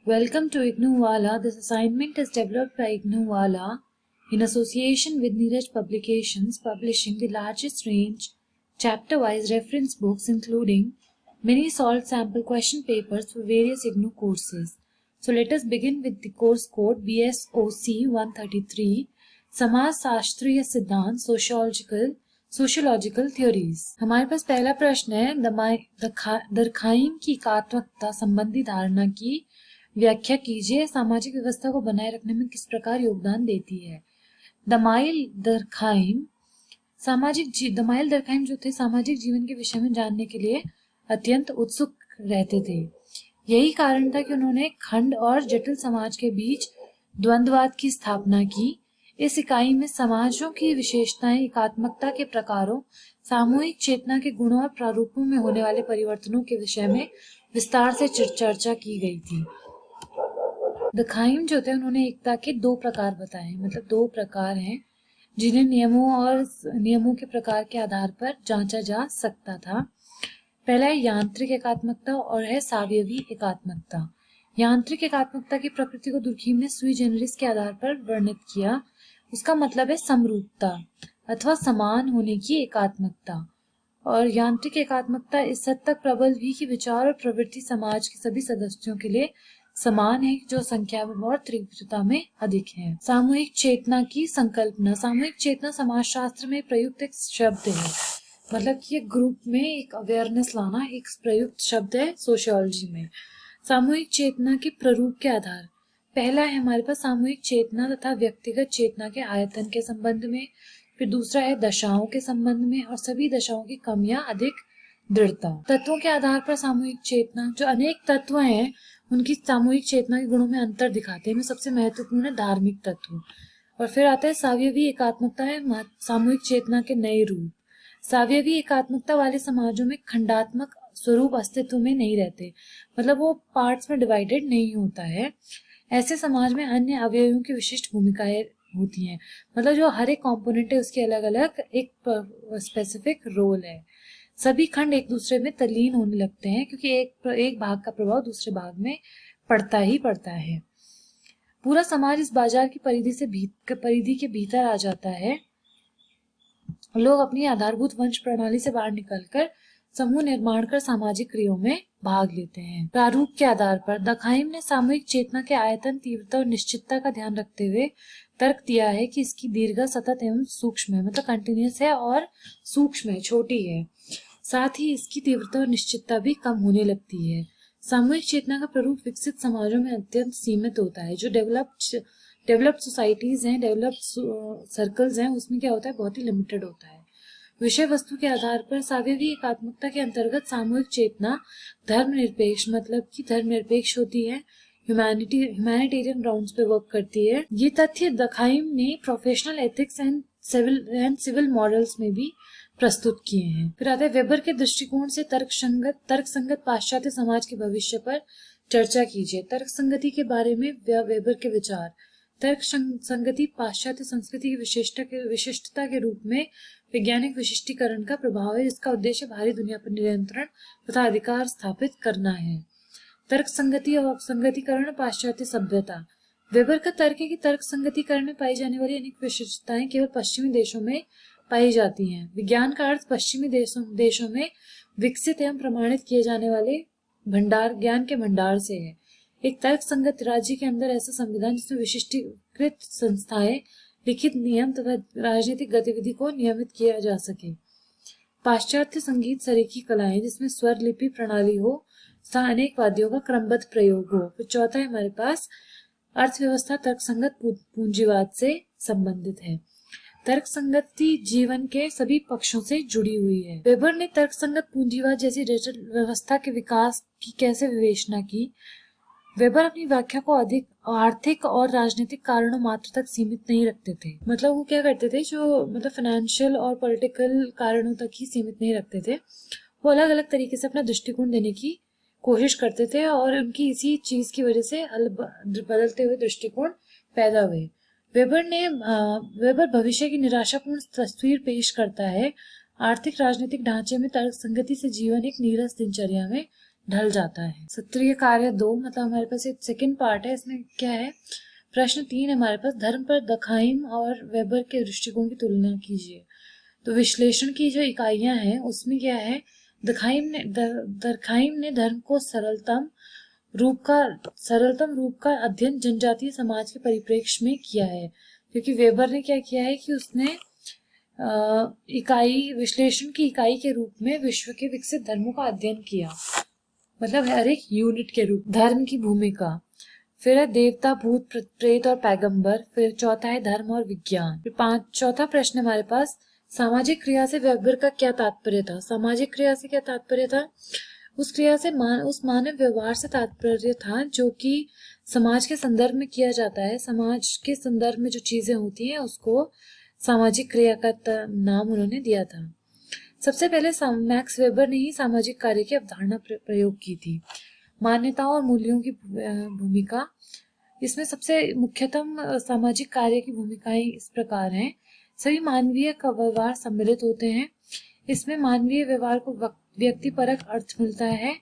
Welcome to Ignoovala. This assignment is developed by Ignoovala in association with Neeraj Publications, publishing the largest range chapter-wise reference books including many solved sample question papers for various IGNOU courses. So let us begin with the course code BSOC 133, समाज शास्त्रीय सिद्धांत sociological theories. हमारे पास पहला प्रश्न है, दरखाइम की एकात्मकता संबंधी धारणा की व्याख्या कीजिए। सामाजिक व्यवस्था को बनाए रखने में किस प्रकार योगदान देती है। दमाइल दरखाइम जो थे सामाजिक जीवन के विषय में जानने के लिए अत्यंत उत्सुक रहते थे। यही कारण था कि उन्होंने खंड और जटिल समाज के बीच द्वंद्ववाद की स्थापना की। इस इकाई में समाजों की विशेषताएं, एकात्मकता के प्रकारों, सामूहिक चेतना के गुणों और प्रारूपों में होने वाले परिवर्तनों के विषय में विस्तार से चर्चा की गई थी। दरखाइम जो थे उन्होंने एकता के दो प्रकार बताए, मतलब दो प्रकार हैं जिन्हें नियमों के प्रकार के आधार पर जांचा जा सकता था। पहला है यांत्रिक एकात्मकता और है सावयवी एकात्मकता। यांत्रिक एकात्मकता की प्रकृति को दुर्खीम ने सुई जेनरिस के आधार पर वर्णित किया। उसका मतलब है समरूपता अथवा समान होने की एकात्मकता। और यांत्रिक एकात्मकता इस हद तक प्रबल हुई कि विचार और प्रवृत्ति समाज के सभी सदस्यों के लिए समान है, जो संख्या और तीव्रता में अधिक है। सामूहिक चेतना की संकल्पना। सामूहिक चेतना समाजशास्त्र में प्रयुक्त एक शब्द है, मतलब कि ग्रुप में एक अवेयरनेस लाना एक प्रयुक्त शब्द है सोशियोलॉजी में। सामूहिक चेतना के प्ररूप के आधार। पहला है हमारे पास सामूहिक चेतना तथा व्यक्तिगत चेतना के आयतन के संबंध में। फिर दूसरा है दशाओं के संबंध में और सभी दशाओं की कम या अधिक दृढ़ता। तत्वों के आधार पर सामूहिक चेतना, जो अनेक तत्व हैं उनकी सामूहिक चेतना के गुणों में अंतर दिखाते हैं। इनमें सबसे महत्वपूर्ण है धार्मिक तत्व। और फिर आता है सावयवी एकात्मकता, है सामूहिक चेतना के नए रूप। सावयवी एकात्मकता वाले समाजों में खंडात्मक स्वरूप अस्तित्व में नहीं रहते, मतलब वो पार्ट्स में डिवाइडेड नहीं होता है। ऐसे समाज में अन्य अवयवों की विशिष्ट भूमिकाएं होती हैं, मतलब जो हर एक कंपोनेंट है उसके अलग अलग एक स्पेसिफिक रोल है। सभी खंड एक दूसरे में तल्लीन होने लगते हैं क्योंकि एक भाग का प्रभाव दूसरे भाग में पड़ता ही पड़ता है। पूरा समाज इस बाजार की परिधि के भीतर आ जाता है। लोग अपनी आधारभूत वंश प्रणाली से बाहर निकलकर समूह निर्माण कर सामाजिक क्रियाओं में भाग लेते हैं। प्रारूप के आधार पर दरखाइम ने सामूहिक चेतना के आयतन, तीव्रता और निश्चितता का ध्यान रखते हुए तर्क दिया है कि इसकी दीर्घ सतत एवं सूक्ष्म है, मतलब कंटिन्यूअस है और सूक्ष्म है, छोटी है। साथ ही इसकी तीव्रता और निश्चितता भी कम होने लगती है। सामूहिक चेतना का प्ररूप विकसित समाजों में अत्यंत सीमित होता है। जो डेवलप्ड सोसाइटीज हैं, डेवलप्ड सर्कल्स हैं, उसमें क्या होता है, बहुत ही लिमिटेड होता है। विषय वस्तु के आधार पर सावयवी एकात्मकता के अंतर्गत सामूहिक चेतना धर्मनिरपेक्ष, मतलब कि धर्मनिरपेक्ष होती है, ह्यूमैनिटेरियन ग्राउंड्स पे वर्क करती है। ये तथ्य दरखाइम ने professional ethics and civil morals में भी प्रस्तुत किए हैं। फिर आता है वेबर के दृष्टिकोण से तर्कसंगत पाश्चात्य समाज के भविष्य पर चर्चा कीजिए। तर्कसंगति के बारे में वेबर के विचार। तर्क संगति पाश्चात्य संस्कृति की विशिष्टता के रूप में वैज्ञानिक विशिष्टीकरण का प्रभाव है, जिसका उद्देश्य बाहरी दुनिया पर नियंत्रण तथा अधिकार स्थापित करना है। तर्क संगति और संगतिकरण पाश्चात्य सभ्यता। वेबर का तर्क है कि तर्क संगतिकरण में पाई जाने वाली अनेक विशिष्टताएं केवल पश्चिमी देशों में पाई जाती हैं। विज्ञान का अर्थ पश्चिमी देशों में विकसित एवं प्रमाणित किए जाने वाले ज्ञान के भंडार से है। एक तर्क संगत राज्य के अंदर ऐसा संविधान जिसमें विशिष्टीकृत संस्थाएं, लिखित नियम तथा राजनीतिक गतिविधि को नियमित किया जा सके। पाश्चात्य संगीत सरीखी कलाएं, जिसमें स्वर लिपि प्रणाली हो तथा अनेक वाद्यों का क्रमबद्ध प्रयोग हो। फिर चौथा है हमारे पास अर्थव्यवस्था तर्कसंगत पूंजीवाद से संबंधित है। तर्कसंगति जीवन के सभी पक्षों से जुड़ी हुई है। वेबर ने तर्कसंगत पूंजीवाद जैसी डिजिटल व्यवस्था के विकास की कैसे विवेचना की। वेबर अपनी व्याख्या को अधिक आर्थिक और राजनीतिक कारणों मात्र तक सीमित नहीं रखते थे, मतलब वो क्या करते थे, जो मतलब फाइनेंशियल और पॉलिटिकल कारणों तक ही सीमित नहीं रखते थे। वो अलग अलग तरीके से अपना दृष्टिकोण देने की कोशिश करते थे और उनकी इसी चीज की वजह से बदलते हुए दृष्टिकोण पैदा हुए। वेबर भविष्य की निराशापूर्ण तस्वीर पेश करता है। आर्थिक राजनीतिक ढांचे में तर्क संगति से जीवन एक नीरस दिनचर्या में ढल जाता है। सत्रीय कार्य 2 मतलब हमारे पास एक सेकंड पार्ट है, इसमें क्या है, प्रश्न 3 हमारे पास, धर्म पर दखाइम और वेबर के दृष्टिकोण की तुलना कीजिए। तो विश्लेषण की जो इकाइयां हैं उसमें क्या है, दरखाइम ने धर्म को सरलतम रूप का अध्ययन जनजातीय समाज के परिप्रेक्ष्य में किया है, क्योंकि वेबर ने क्या किया है कि उसने इकाई विश्लेषण की इकाई के रूप में विश्व के विकसित धर्मों का अध्ययन किया, मतलब हर एक यूनिट के रूप। धर्म की भूमिका, फिर है देवता, भूत, प्रेत और पैगंबर। फिर चौथा है धर्म और विज्ञान। फिर चौथा प्रश्न हमारे पास, सामाजिक क्रिया से वेबर का क्या तात्पर्य था। सामाजिक क्रिया से क्या तात्पर्य था, उस क्रिया से उस मानव व्यवहार से तात्पर्य था जो कि समाज के संदर्भ में किया जाता है। समाज के संदर्भ में जो चीजें होती हैं उसको सामाजिक क्रिया का नाम उन्होंने दिया था। सबसे पहले मैक्स वेबर ने ही सामाजिक कार्य की अवधारणा प्रयोग की थी। मान्यताओं और मूल्यों की भूमिका, इसमें सबसे मुख्यतम सामाजिक कार्य की भूमिकाएं इस प्रकार हैं। सभी मानवीय का व्यवहार सम्मिलित होते हैं। इसमें मानवीय व्यवहार को व्यक्तिपरक अर्थ मिलता है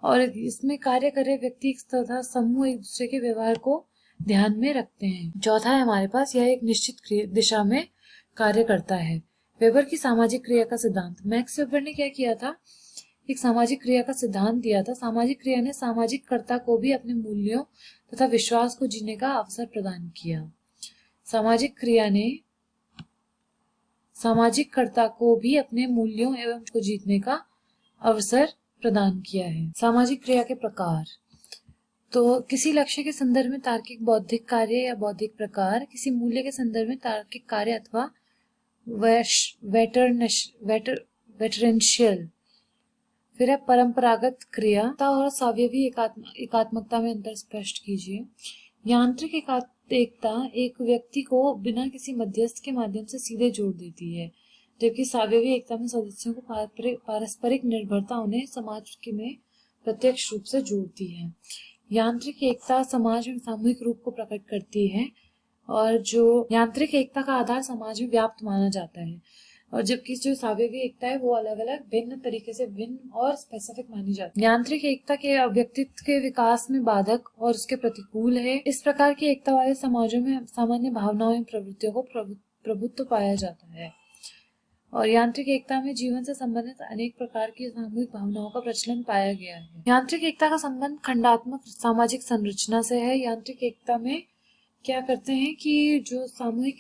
और इसमें कार्य करे व्यक्ति तथा समूह एक दूसरे के व्यवहार को ध्यान में रखते हैं। चौथा है हमारे पास, यह एक निश्चित दिशा में कार्य करता है। वेबर की सामाजिक क्रिया का सिद्धांत, मैक्स वेबर ने क्या किया था, एक सामाजिक क्रिया का सिद्धांत दिया था। सामाजिक क्रिया ने सामाजिक कर्ता को भी अपने मूल्यों तथा विश्वास को जीने का अवसर प्रदान किया। सामाजिक क्रिया ने सामाजिक कर्ता को भी अपने मूल्यों एवं को जीतने का अवसर प्रदान किया है। सामाजिक क्रिया के प्रकार, तो किसी लक्ष्य के संदर्भ में तार्किक बौद्धिक कार्य या बौद्धिक प्रकार, किसी मूल्य के संदर्भ में तार्किक कार्य अथवा वेटरेंशियल। फिर है परंपरागत क्रिया और सावयवी एकात्मकता में अंतर स्पष्ट कीजिए। यांत्रिक एकता एक व्यक्ति को बिना किसी मध्यस्थ के माध्यम से सीधे जोड़ देती है, जबकि सावयवी एकता में सदस्यों को पारस्परिक निर्भरता उन्हें समाज के में प्रत्यक्ष रूप से जोड़ती है। यांत्रिक एकता समाज में सामूहिक रूप को प्रकट करती है और जो यांत्रिक एकता का आधार समाज में व्याप्त माना जाता है, और जबकि जो सावयवी एकता है वो अलग अलग भिन्न तरीके से भिन्न और स्पेसिफिक मानी जाती है। यांत्रिक एकता के व्यक्तित्व के विकास में बाधक और उसके प्रतिकूल है। इस प्रकार की एकता वाले समाजों में सामान्य भावनाओं एवं प्रवृत्तियों को प्रभुत्व पाया जाता है, और यांत्रिक एकता में जीवन से संबंधित अनेक प्रकार की सामूहिक भावनाओं का प्रचलन पाया गया है। यांत्रिक एकता का संबंध खंडात्मक सामाजिक संरचना से है। यांत्रिक एकता में क्या करते हैं कि जो सामूहिक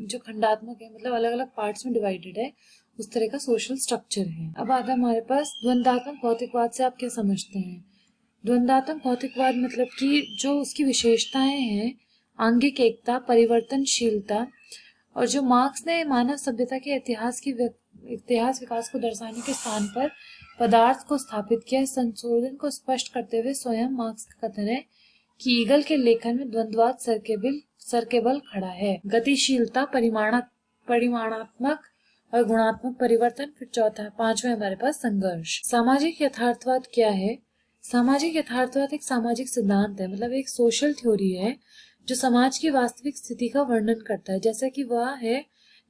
जो खंडात्मक है, मतलब अलग अलग पार्ट्स में डिवाइडेड है, उस तरह का सोशल स्ट्रक्चर है। अब आता हमारे पास द्वंद्वात्मक भौतिकवाद से आप क्या समझते हैं। द्वंद्वात्मक भौतिकवाद मतलब कि जो उसकी विशेषताएं हैं, आंगिक एकता, परिवर्तनशीलता, और जो मार्क्स ने मानव सभ्यता के इतिहास विकास को दर्शाने के स्थान पर पदार्थ को स्थापित किया। संशोधन को स्पष्ट करते हुए स्वयं मार्क्स का कथन है कि ईगल के लेखन में द्वंद्वाद सर के बल खड़ा है। गतिशीलता, परिमाणात्मक और गुणात्मक परिवर्तन। फिर पांचवा हमारे पास संघर्ष। सामाजिक यथार्थवाद क्या है। सामाजिक यथार्थवाद एक सामाजिक सिद्धांत है, मतलब एक सोशल थ्योरी है जो समाज की वास्तविक स्थिति का वर्णन करता है, जैसा कि वह है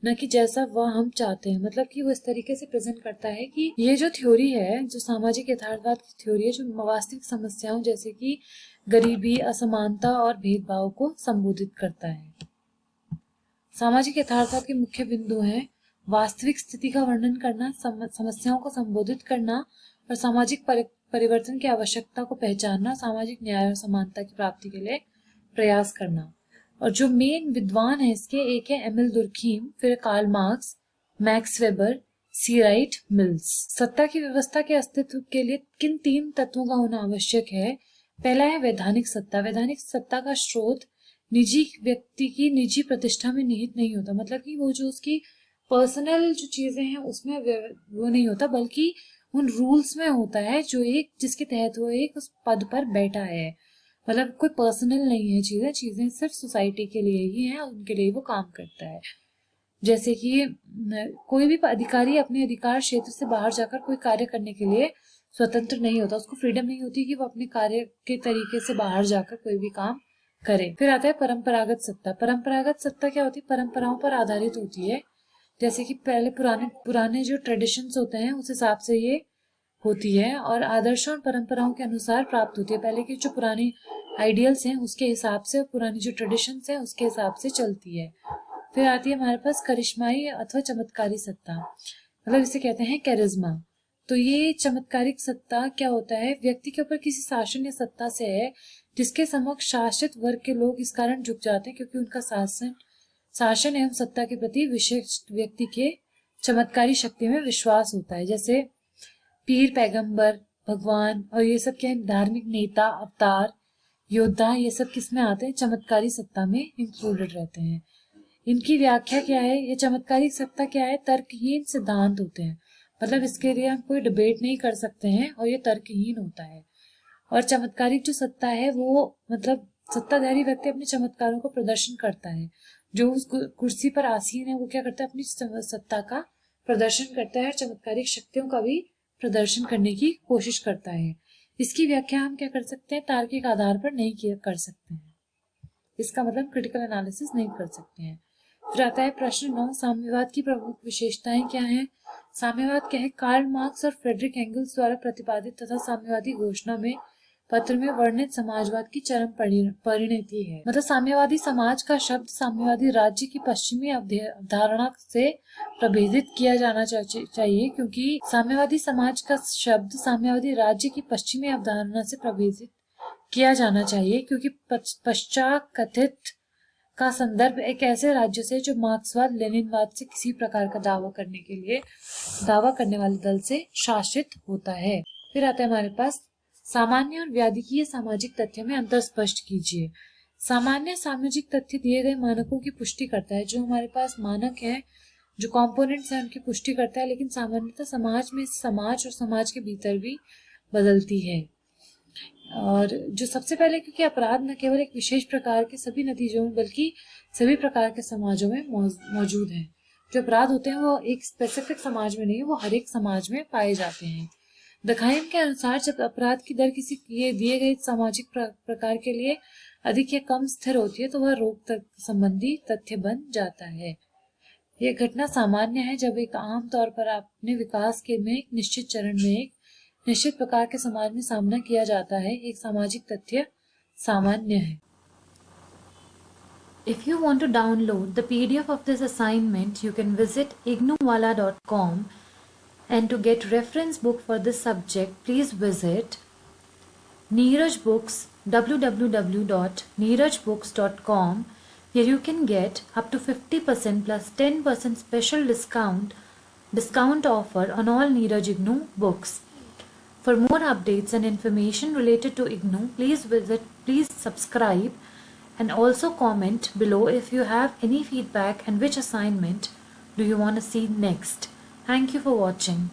न कि जैसा वह हम चाहते हैं। मतलब कि वो इस तरीके से प्रेजेंट करता है कि ये जो थ्योरी है, जो सामाजिक यथार्थवाद की थ्योरी है, जो वास्तविक समस्याओं जैसे कि गरीबी, असमानता और भेदभाव को संबोधित करता है। सामाजिक यथार्थवाद के मुख्य बिंदु हैं वास्तविक स्थिति का वर्णन करना, समस्याओं को संबोधित करना और सामाजिक परिवर्तन की आवश्यकता को पहचानना, सामाजिक न्याय और समानता की प्राप्ति के लिए प्रयास करना। और जो मेन विद्वान है इसके, एक है एमिल दुर्खीम, फिर कार्ल मार्क्स, मैक्स वेबर, सी राइट मिल्स। सत्ता की व्यवस्था के अस्तित्व के लिए किन 3 तत्वों का होना आवश्यक है। पहला है वैधानिक सत्ता। वैधानिक सत्ता का स्रोत निजी व्यक्ति की निजी प्रतिष्ठा में निहित नहीं होता, मतलब कि वो जो उसकी पर्सनल जो चीजें हैं उसमें वो नहीं होता, बल्कि उन रूल्स में होता है जो जिसके तहत वो एक उस पद पर बैठा है। मतलब कोई पर्सनल नहीं है चीजें सिर्फ सोसाइटी के लिए ही हैं, उनके लिए वो काम करता है। जैसे कि कोई भी अधिकारी अपने अधिकार क्षेत्र से बाहर जाकर कोई कार्य करने के लिए स्वतंत्र नहीं होता, उसको फ्रीडम नहीं होती कि वो अपने कार्य के तरीके से बाहर जाकर कोई भी काम करे। फिर आता है परंपरागत सत्ता। परंपरागत सत्ता क्या होती है, परंपराओं पर आधारित होती है। जैसे कि पहले पुराने जो ट्रेडिशंस होते हैं उस हिसाब से ये होती है और आदर्शों और परंपराओं के अनुसार प्राप्त होती है। पहले के जो पुराने आइडियल्स हैं उसके हिसाब से, पुरानी जो ट्रेडिशंस हैं उसके हिसाब से चलती है। फिर आती है हमारे पास करिश्माई अथवा चमत्कारी सत्ता, मतलब इसे कहते हैं कैरिज्मा। तो ये चमत्कारिक सत्ता क्या होता है? व्यक्ति के ऊपर किसी शासन या सत्ता से है जिसके समक्ष शासित वर्ग के लोग इस कारण झुक जाते हैं क्योंकि उनका शासन एवं सत्ता के प्रति विशेष व्यक्ति के चमत्कारी शक्ति में विश्वास होता है। जैसे पीर, पैगंबर, भगवान और ये सब क्या है? धार्मिक नेता, अवतार, योद्धा, ये सब किस में आते हैं? चमत्कारी सत्ता में इंक्लूडेड रहते हैं। इनकी व्याख्या क्या है? ये चमत्कारिक सत्ता क्या है? तर्कहीन सिद्धांत होते हैं, मतलब इसके लिए हम कोई डिबेट नहीं कर सकते हैं और ये तर्कहीन होता है। और चमत्कारिक जो सत्ता है वो मतलब सत्ताधारी व्यक्ति अपने चमत्कारों को प्रदर्शन करता है। जो उस कुर्सी पर आसीन है वो क्या करता है? अपनी सत्ता का प्रदर्शन करता है और चमत्कारिक शक्तियों का भी प्रदर्शन करने की कोशिश करता है। इसकी व्याख्या हम क्या कर सकते हैं? तार्किक आधार पर नहीं कर सकते हैं। इसका मतलब क्रिटिकल एनालिसिस नहीं कर सकते हैं। फिर आता है प्रश्न 9, साम्यवाद की प्रमुख विशेषताएं क्या हैं? साम्यवाद क्या है? कार्ल मार्क्स और फ्रेडरिक एंगल्स द्वारा प्रतिपादित तथा साम्यवादी घोषणा में पत्र में वर्णित समाजवाद की चरम परिणति है। मतलब साम्यवादी समाज का शब्द साम्यवादी राज्य की पश्चिमी अवधारणा से प्रभेदित किया जाना चाहिए, क्योंकि साम्यवादी समाज का शब्द साम्यवादी राज्य की पश्चिमी अवधारणा से प्रभेदित किया जाना चाहिए, क्योंकि पश्चात कथित का संदर्भ एक ऐसे राज्य से जो मार्क्सवाद लेनिनवाद से किसी प्रकार का दावा करने वाले दल से शासित होता है। फिर आता है हमारे पास सामान्य और व्याधिकीय सामाजिक तथ्य में अंतर स्पष्ट कीजिए। सामान्य सामाजिक तथ्य दिए गए मानकों की पुष्टि करता है। जो हमारे पास मानक है, जो कंपोनेंट्स हैं, उनकी पुष्टि करता है, लेकिन सामान्यतः समाज में समाज और समाज के भीतर भी बदलती है। और जो सबसे पहले, क्योंकि अपराध न केवल एक विशेष प्रकार के सभी नतीजों में बल्कि सभी प्रकार के समाजों में मौजूद हैं। जो अपराध होते हैं वो एक स्पेसिफिक समाज में नहीं, वो हर एक समाज में पाए जाते हैं। दखाइम के अनुसार जब अपराध की दर किसी दिए गए सामाजिक प्रकार के लिए अधिक या कम स्थिर होती है तो वह रोग संबंधी तथ्य बन जाता है। यह घटना सामान्य है जब एक आम तौर पर अपने विकास के में एक निश्चित चरण में एक निश्चित प्रकार के समाज में सामना किया जाता है। एक सामाजिक तथ्य सामान्य है। If you want to download the PDF of this assignment, you can visit ignowala.com, and to get reference book for this subject, please visit Neeraj Books, www.neerajbooks.com, where you can get up to 50% plus 10% special discount offer on all Neeraj IGNOU books. For more updates and information related to IGNOU, please subscribe and also comment below if you have any feedback and which assignment do you want to see next. Thank you for watching.